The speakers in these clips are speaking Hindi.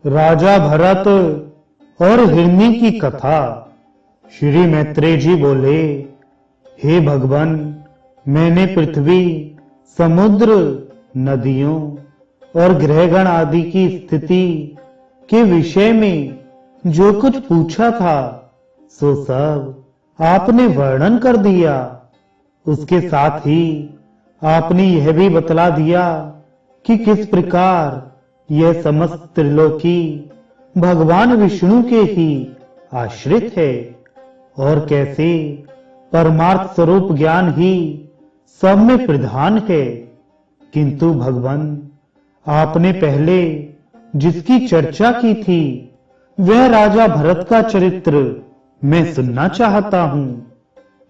राजा भरत और हिरनी की कथा। श्री मैत्रेय जी बोले, हे भगवान, मैंने पृथ्वी, समुद्र, नदियों और ग्रहगण आदि की स्थिति के विषय में जो कुछ पूछा था सो सब आपने वर्णन कर दिया। उसके साथ ही आपने यह भी बतला दिया कि किस प्रकार यह समस्त त्रिलोकी भगवान विष्णु के ही आश्रित है और कैसे परमार्थ स्वरूप ज्ञान ही सब में प्रधान है। किंतु भगवान, आपने पहले जिसकी चर्चा की थी वह राजा भरत का चरित्र मैं सुनना चाहता हूं।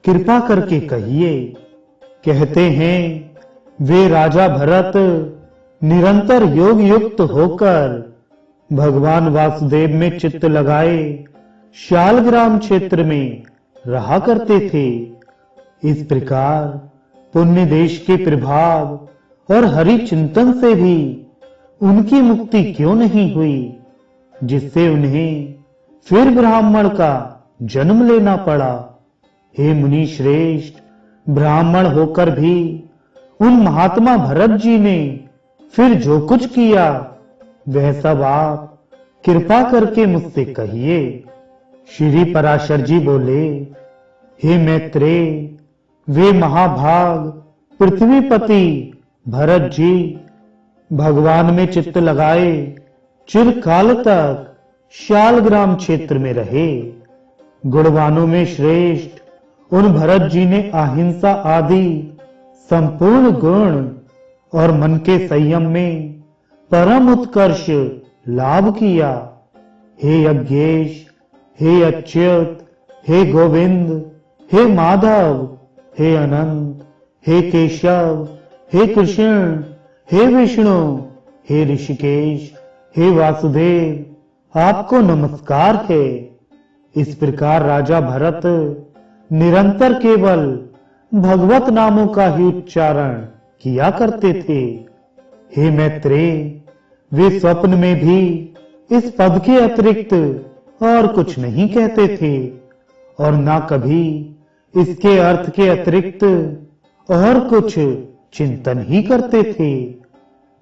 कृपा करके कहिए। कहते हैं वे राजा भरत निरंतर योग युक्त होकर भगवान वासुदेव में चित्त लगाए शालग्राम क्षेत्र में रहा करते थे। इस प्रकार पुण्य देश के प्रभाव और हरि चिंतन से भी उनकी मुक्ति क्यों नहीं हुई, जिससे उन्हें फिर ब्राह्मण का जन्म लेना पड़ा। हे मुनि श्रेष्ठ, ब्राह्मण होकर भी उन महात्मा भरत जी ने फिर जो कुछ किया वह सब आप कृपा करके मुझसे कहिए। श्री पराशर जी बोले, हे मैत्रेय, वे महाभाग पृथ्वीपति भरत जी भगवान में चित्त लगाए चिरकाल तक शालग्राम क्षेत्र में रहे। गुणवानों में श्रेष्ठ उन भरत जी ने अहिंसा आदि संपूर्ण गुण और मन के संयम में परम उत्कर्ष लाभ किया। हे यज्ञेश, हे अच्युत, हे गोविंद, हे माधव, हे अनंत, हे केशव, हे कृष्ण, हे विष्णु, हे ऋषिकेश, हे वासुदेव, आपको नमस्कार है। इस प्रकार राजा भरत निरंतर केवल भगवत नामों का ही उच्चारण किया करते थे। हे मैत्रेय, वे स्वप्न में भी इस पद के अतिरिक्त और कुछ नहीं कहते थे और ना कभी इसके अर्थ के अतिरिक्त और कुछ चिंतन ही करते थे।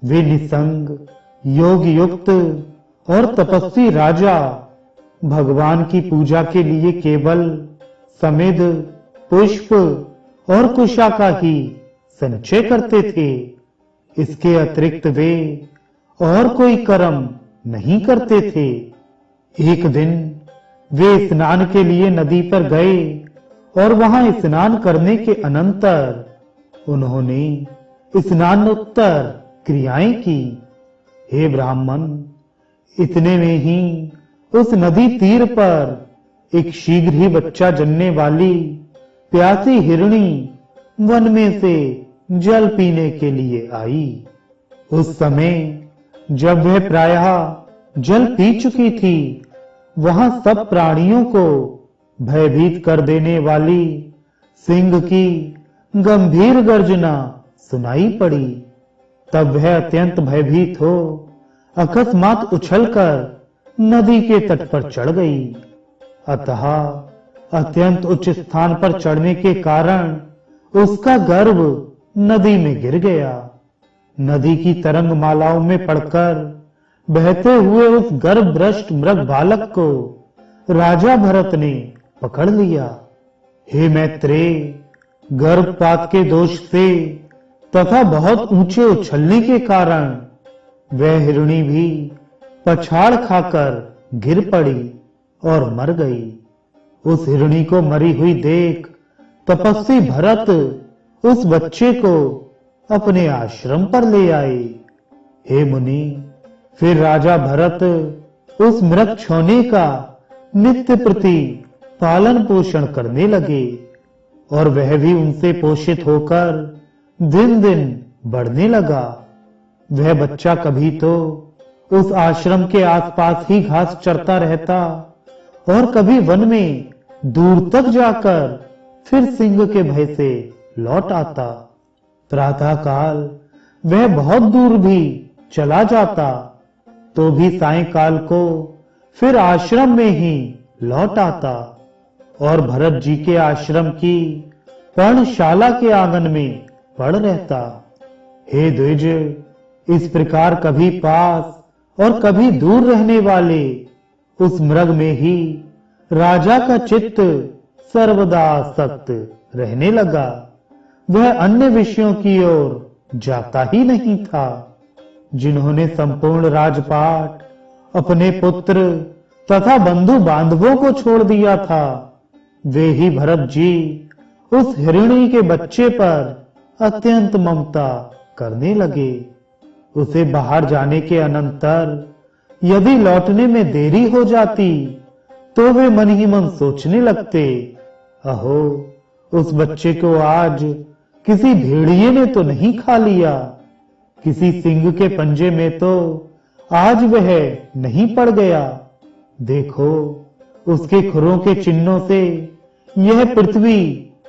वे निसंग, योग युक्त और तपस्वी राजा भगवान की पूजा के लिए केवल समिध, पुष्प और कुशा का ही संचय करते थे। इसके अतिरिक्त वे और कोई कर्म नहीं करते थे। एक दिन वे स्नान के लिए नदी पर गए और वहां स्नान करने के अनंतर उन्होंने स्नानोत्तर क्रियाएं की। हे ब्राह्मण, इतने में ही उस नदी तीर पर एक शीघ्र ही बच्चा जनने वाली प्यासी हिरणी वन में से जल पीने के लिए आई। उस समय जब वह प्रायः जल पी चुकी थी, वहां सब प्राणियों को भयभीत कर देने वाली सिंह की गंभीर गर्जना सुनाई पड़ी। तब वह अत्यंत भयभीत हो अकस्मात उछलकर नदी के तट पर चढ़ गई। अतः अत्यंत उच्च स्थान पर चढ़ने के कारण उसका गर्भ नदी में गिर गया। नदी की तरंग मालाओं में पड़कर बहते हुए उस गर्भभ्रष्ट मृग बालक को राजा भरत ने पकड़ लिया। हे मैत्रेय, गर्भपात के दोष से तथा बहुत ऊंचे उछलने के कारण वह हिरणी भी पछाड़ खाकर गिर पड़ी और मर गई। उस हिरणी को मरी हुई देख तपस्वी भरत उस बच्चे को अपने आश्रम पर ले आए। हे मुनि, फिर राजा भरत उस मृग छौने का नित्य प्रति पालन पोषण करने लगे और वह भी उनसे पोषित होकर दिन दिन बढ़ने लगा। वह बच्चा कभी तो उस आश्रम के आसपास ही घास चरता रहता और कभी वन में दूर तक जाकर फिर सिंह के भय से लौट आता। प्रातः काल वह बहुत दूर भी चला जाता तो भी सायंकाल को फिर आश्रम में ही लौट आता और भरत जी के आश्रम की पर्णशाला के आंगन में पड़ रहता। हे द्विज, इस प्रकार कभी पास और कभी दूर रहने वाले उस मृग में ही राजा का चित्त सर्वदा आसक्त रहने लगा। वह अन्य विषयों की ओर जाता ही नहीं था। जिन्होंने संपूर्ण राजपाट अपने पुत्र तथा बंधु बांधवों को छोड़ दिया था, वे ही भरत जी उस हिरणी के बच्चे पर अत्यंत ममता करने लगे। उसे बाहर जाने के अनंतर यदि लौटने में देरी हो जाती तो वे मन ही मन सोचने लगते, अहो, उस बच्चे को आज किसी भेड़िए ने तो नहीं खा लिया, किसी सिंह के पंजे में तो आज वह नहीं पड़ गया। देखो, उसके खुरों के चिन्हों से यह पृथ्वी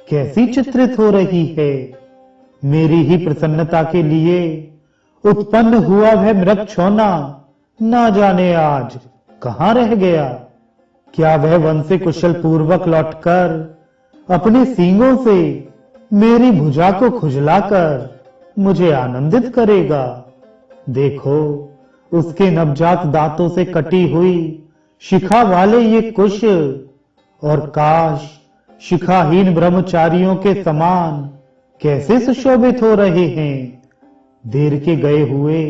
कैसी चित्रित हो रही है। मेरी ही प्रसन्नता के लिए उत्पन्न हुआ वह मृग छौना ना जाने आज कहां रह गया। क्या वह वन से कुशल पूर्वक लौटकर अपने सींगों से मेरी भुजा को खुजलाकर मुझे आनंदित करेगा। देखो, उसके नवजात दांतों से कटी हुई शिखा वाले ये कुश और काश शिखाहीन ब्रह्मचारियों के समान कैसे सुशोभित हो रहे हैं। देर के गए हुए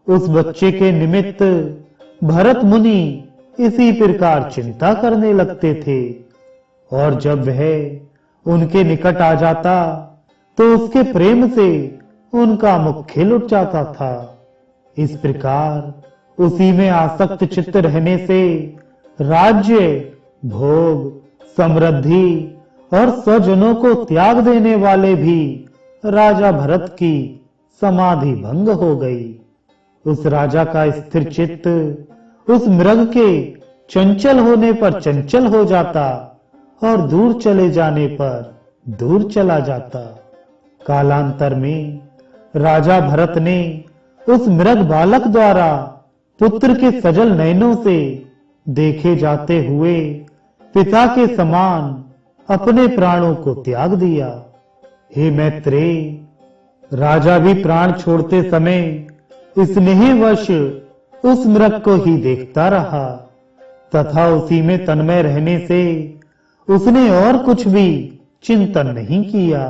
उस बच्चे के निमित्त भरत मुनि इसी प्रकार चिंता करने लगते थे और जब वह उनके निकट आ जाता तो उसके प्रेम से उनका मुख खिल उठ जाता था। इस प्रकार उसी में आसक्त चित्त रहने से राज्य, भोग, समृद्धि और स्वजनों को त्याग देने वाले भी राजा भरत की समाधि भंग हो गई। उस राजा का स्थिर चित्त उस मृग के चंचल होने पर चंचल हो जाता और दूर चले जाने पर दूर चला जाता। कालांतर में राजा भरत ने उस मृग बालक द्वारा पुत्र के सजल नयनों से देखे जाते हुए पिता के समान अपने प्राणों को त्याग दिया। हे मैत्रेय, राजा भी प्राण छोड़ते समय स्नेहवश उस मृग को ही देखता रहा तथा उसी में तन्मय रहने से उसने और कुछ भी चिंतन नहीं किया।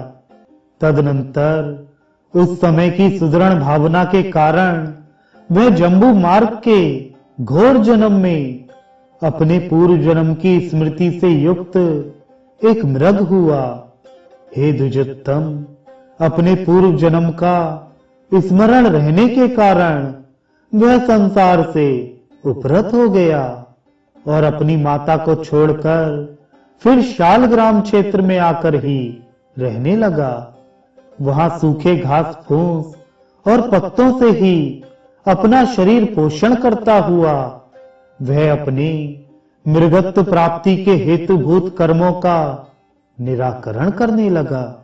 तदनंतर उस समय की सुदृढ़ भावना के कारण वह जम्बू मार्ग के घोर जन्म में अपने पूर्व जन्म की स्मृति से युक्त एक मृग हुआ। हे द्विजोत्तम, अपने पूर्व जन्म का स्मरण रहने के कारण वह संसार से उपरत हो गया और अपनी माता को छोड़कर फिर शालग्राम क्षेत्र में आकर ही रहने लगा। वहां सूखे घास फूस और पत्तों से ही अपना शरीर पोषण करता हुआ वह अपनी मृगत्व प्राप्ति के हेतुभूत कर्मों का निराकरण करने लगा।